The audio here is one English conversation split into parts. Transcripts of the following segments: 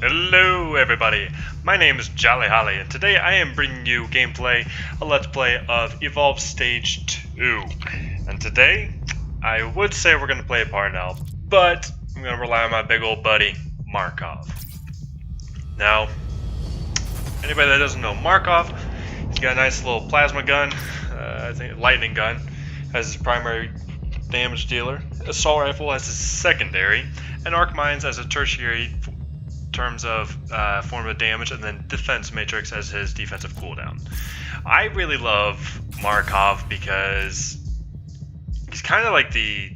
Hello everybody, my name is Jolly Holly and today I am bringing you gameplay, a let's play of Evolve Stage 2. And today, I would say we're going to play a Parnell, but I'm going to rely on my big old buddy, Markov. Now, anybody that doesn't know Markov, he's got a nice little plasma gun, I think lightning gun, as his primary damage dealer, assault rifle as his secondary, and arc mines as a tertiary terms of form of damage, and then defense matrix as his defensive cooldown. I really love Markov because he's kind of like the,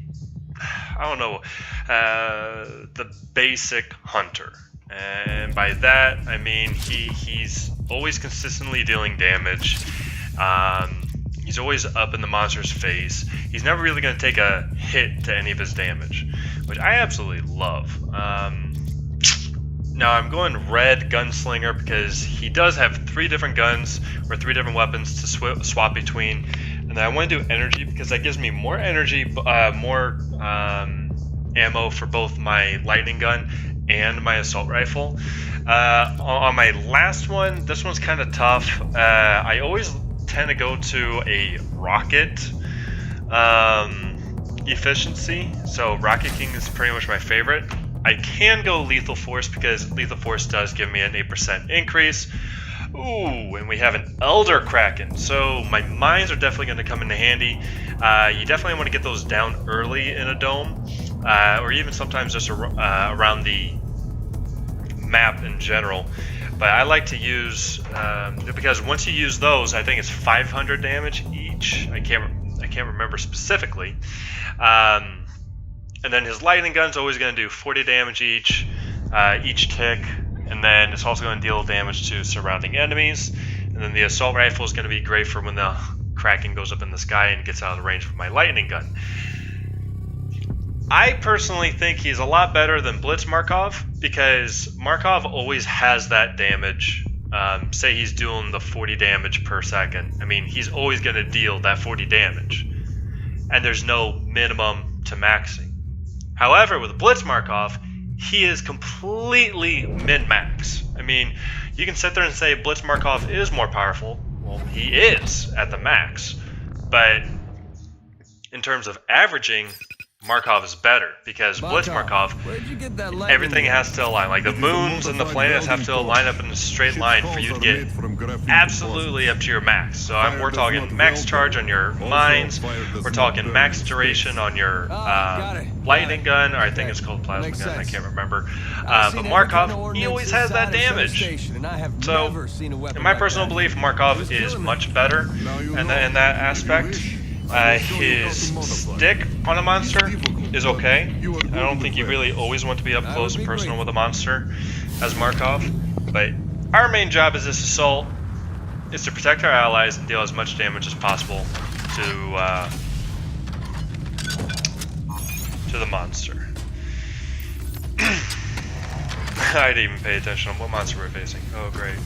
the basic hunter. And by that, I mean he's always consistently dealing damage. He's always up in the monster's face. He's never really going to take a hit to any of his damage, which I absolutely love. Now I'm going red gunslinger because he does have 3 different guns or 3 different weapons to swap between, and then I want to do energy because that gives me more energy, more ammo for both my lightning gun and my assault rifle. On my last one, this one's kind of tough. I always tend to go to a rocket efficiency, so Rocket King is pretty much my favorite. I can go Lethal Force because Lethal Force does give me an 8% increase. Ooh, and we have an Elder Kraken, so my mines are definitely going to come into handy. You definitely want to get those down early in a dome, or even sometimes just around the map in general. But I like to use, because once you use those, I think it's 500 damage each. I can't remember specifically. And then his lightning gun's always going to do 40 damage each tick, and then it's also going to deal damage to surrounding enemies. And then the assault rifle is going to be great for when the Kraken goes up in the sky and gets out of the range of my lightning gun. I personally think he's a lot better than Blitz Markov because Markov always has that damage. Say he's doing the 40 damage per second. I mean, he's always going to deal that 40 damage, and there's no minimum to maxing. However, with Blitz Markov, he is completely min-max. I mean, you can sit there and say Blitz Markov is more powerful. Well, he is at the max. But in terms of averaging, Markov is better because Blitz Markov, everything has to align. Like the moons and the planets have to line up in a straight line for you to get absolutely up to your max. So we're talking max charge on your mines, we're talking max duration on your lightning gun, or I think it's called plasma gun, I can't remember. But Markov, he always has that damage. So, in my personal belief, Markov is much better in that aspect. His stick on a monster is okay. I don't think you really always want to be up close and personal with a monster as Markov, but our main job as this assault is to protect our allies and deal as much damage as possible to the monster. I didn't even pay attention on what monster we're facing. Oh, great.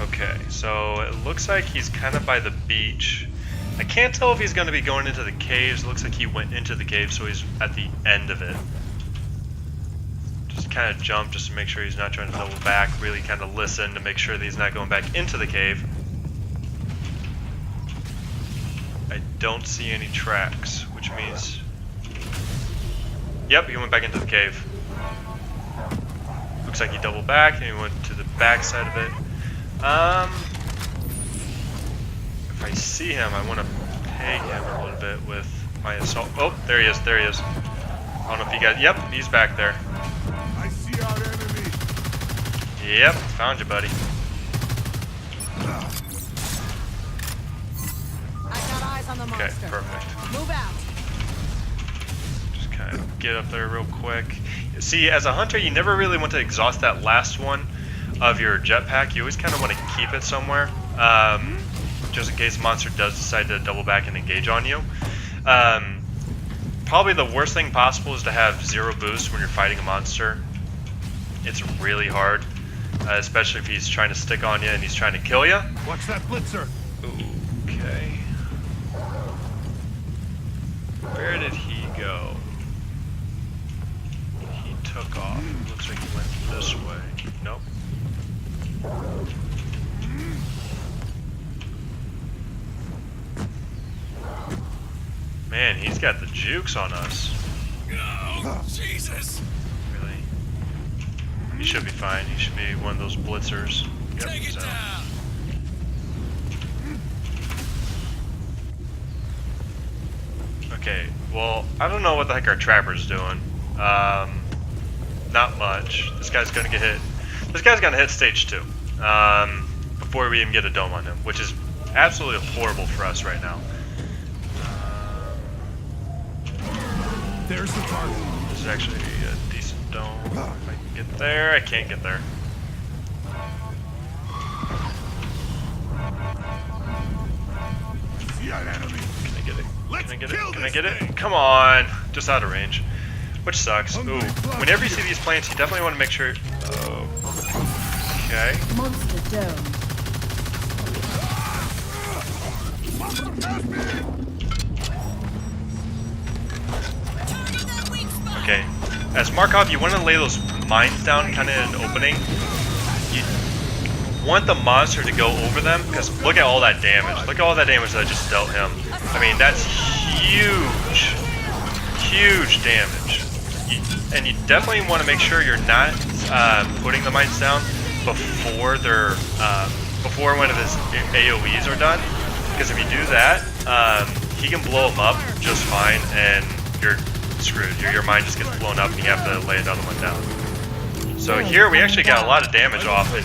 Okay, so it looks like he's kind of by the beach. I can't tell if he's going to be going into the caves. It looks like he went into the cave, so he's at the end of it. Just kind of jump just to make sure he's not trying to double back. Really kind of listen to make sure that he's not going back into the cave. I don't see any tracks, which means... Yep, he went back into the cave. Looks like he doubled back and he went to the back side of it. If I see him, I want to peg him a little bit with my assault. Oh, there he is, there he is. I don't know if you guys, yep, he's back there. I see our enemy. Yep, found you, buddy. I got eyes on the monster. Okay, perfect. Move out. Just kind of get up there real quick. See, as a hunter, you never really want to exhaust that last one of your jetpack. You always kind of want to keep it somewhere, just in case the monster does decide to double back and engage on you. Probably the worst thing possible is to have 0 boost when you're fighting a monster. It's really hard, especially if he's trying to stick on you and he's trying to kill you. Watch that blitzer. Okay. Where did he go? He took off. Looks like he went this way. Nope. Man, he's got the jukes on us. Oh, Jesus! Really? He should be fine. He should be one of those blitzers. Yep, Take it so. down! Okay, well, I don't know what the heck our trapper's doing. Not much. This guy's gonna get hit. This guy's gonna hit stage 2 before we even get a dome on him, which is absolutely horrible for us right now. There's the target. This is actually a decent dome. If I can get there, I can't get there. See an enemy. Can I get it? Let's Can I get kill it? Can I this get it? thing. Come on! Just out of range. Which sucks. Hungry Ooh. club Whenever you see here. these planes, you definitely want to make sure... Okay. Monster dome. Okay. As Markov, you want to lay those mines down kind of in an opening. You want the monster to go over them, because look at all that damage. Look at all that damage that I just dealt him. I mean, that's huge. Huge damage. And you definitely want to make sure you're not putting the mines down before they're before one of his AoEs are done, because if you do that, he can blow them up just fine, and you're screwed. Your mine just gets blown up, and you have to lay another one down. So here we actually got a lot of damage off, and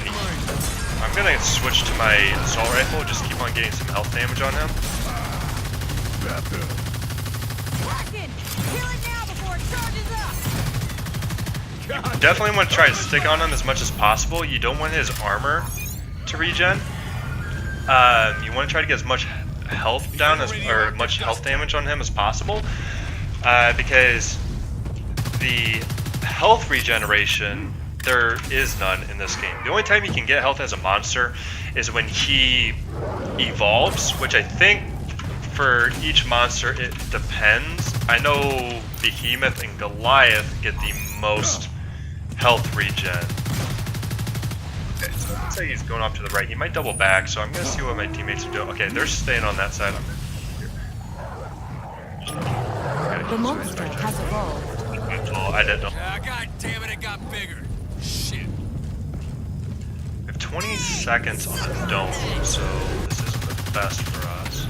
I'm gonna switch to my assault rifle. Just keep on getting some health damage on him. Kraken! Kill it now before it charges up! Definitely want to try to stick on him as much as possible. You don't want his armor to regen. You want to try to get as much health down or much health damage on him as possible, because the health regeneration, there is none in this game. The only time you can get health as a monster is when he evolves, which I think for each monster it depends. I know Behemoth and Goliath get the most health regen. Okay, so let's say he's going off to the right. He might double back, so I'm going to see what my teammates are doing. Okay, they're staying on that side. Okay, The monster has evolved. well, I didn't know. God damn it, it got bigger. Shit. We have 20 seconds on the dome, so this isn't the best for us.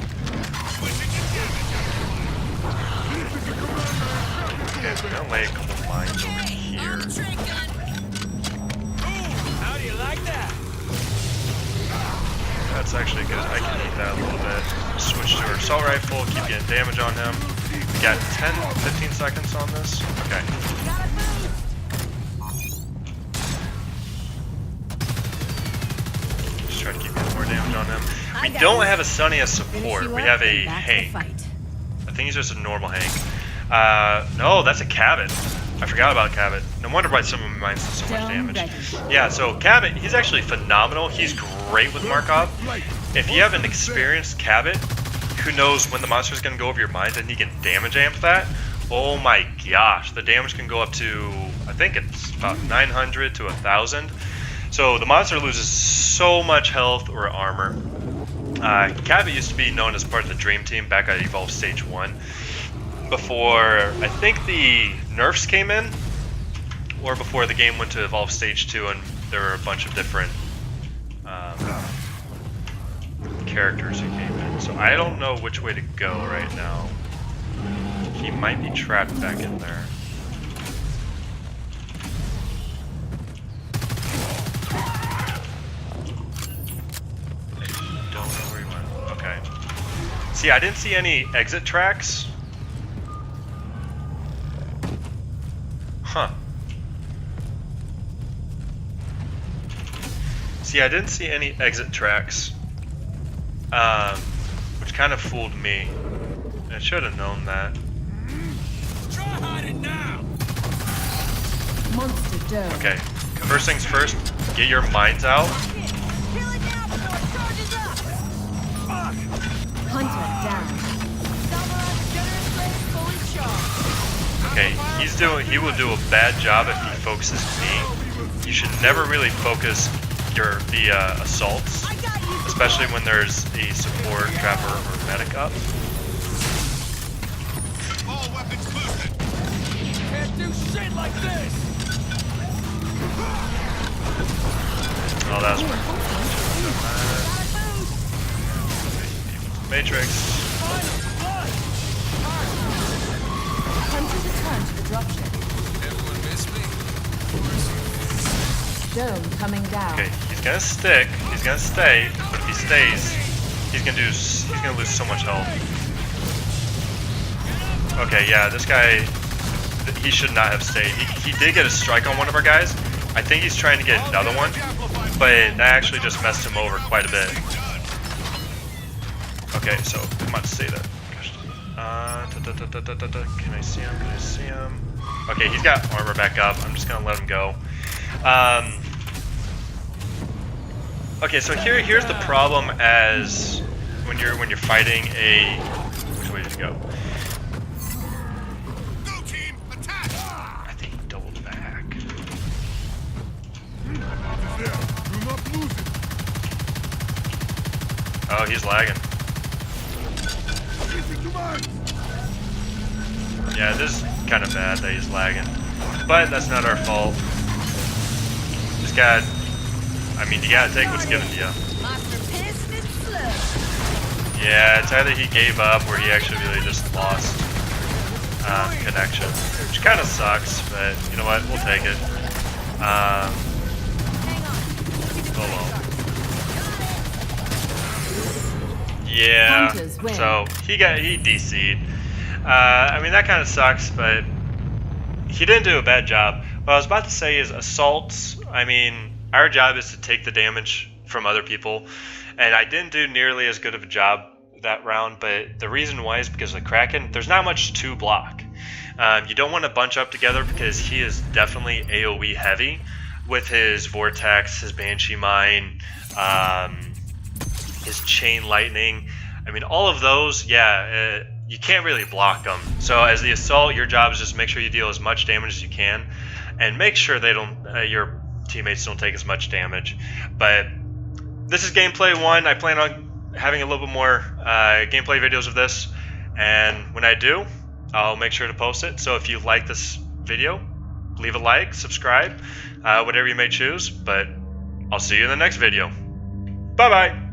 Okay, we're gonna lay a couple mines over here. How do you like that? That's actually good. I can eat that a little bit. Switch to our assault rifle, keep getting damage on him. We got 10, 15 seconds on this. Okay. Just try to keep getting more damage on him. We don't have a Sunny as support. We have a Hank. I think he's just a normal Hank. No, that's a Cabot. I forgot about Cabot. No wonder why some of my mines do so much damage. Yeah, so Cabot, he's actually phenomenal. He's great with Markov. If you have an experienced Cabot who knows when the monster is going to go over your mines and he can damage amp that, oh my gosh, the damage can go up to, I think it's about 900 to 1,000. So the monster loses so much health or armor. Cabot used to be known as part of the Dream Team back at Evolve Stage 1. Before, I think the nerfs came in, or before the game went to Evolve Stage 2 and there were a bunch of different characters who came in. So I don't know which way to go right now. He might be trapped back in there. I don't know where he went. Okay. See, I didn't see any exit tracks. Huh. See, I didn't see any exit tracks, which kind of fooled me. I should have known that. Try hiding now. Monster dome. Okay, first things first, get your mines out. Kill it now before it charges up! Fuck. Hunter down. Okay, he will do a bad job if he focuses me. You should never really focus the assaults, especially when there's a support, trapper, or medic up. All weapons boosted. Can't do shit like this. Oh, that was Matrix. Tempted to turn to the dropship. Everyone miss me? Dome coming down. Okay, he's gonna stick. He's gonna stay. But if he stays, he's gonna lose so much health. Okay, yeah, this guy, he should not have stayed. He did get a strike on one of our guys. I think he's trying to get another one, but that actually just messed him over quite a bit. Okay, so come on, stay there. Can I see him? Can I see him? Okay, he's got armor back up. I'm just gonna let him go. Okay, so here's the problem as when you're fighting a, which way did you go? Go team, attack! I think he doubled back. Do not lose it. Oh, he's lagging. Yeah, this is kind of bad that he's lagging, but that's not our fault. Just got, I mean, you gotta take what's given to you. Monster pissed and slow. Yeah, it's either he gave up or he actually really just lost connection, which kind of sucks, but you know what, we'll take it. Hang on. Oh well. Yeah, Hunters win. so he DC'd. I mean, that kind of sucks, but he didn't do a bad job. What I was about to say is assaults. I mean, our job is to take the damage from other people, and I didn't do nearly as good of a job that round, but the reason why is because of the Kraken, there's not much to block. You don't want to bunch up together because he is definitely AoE heavy with his Vortex, his Banshee Mine, his Chain Lightning. I mean, all of those, yeah, you can't really block them. So as the assault, your job is just make sure you deal as much damage as you can, and make sure they don't, your teammates don't take as much damage. But this is gameplay 1. I plan on having a little bit more gameplay videos of this, and when I do, I'll make sure to post it. So if you like this video, leave a like, subscribe, whatever you may choose. But I'll see you in the next video. Bye bye.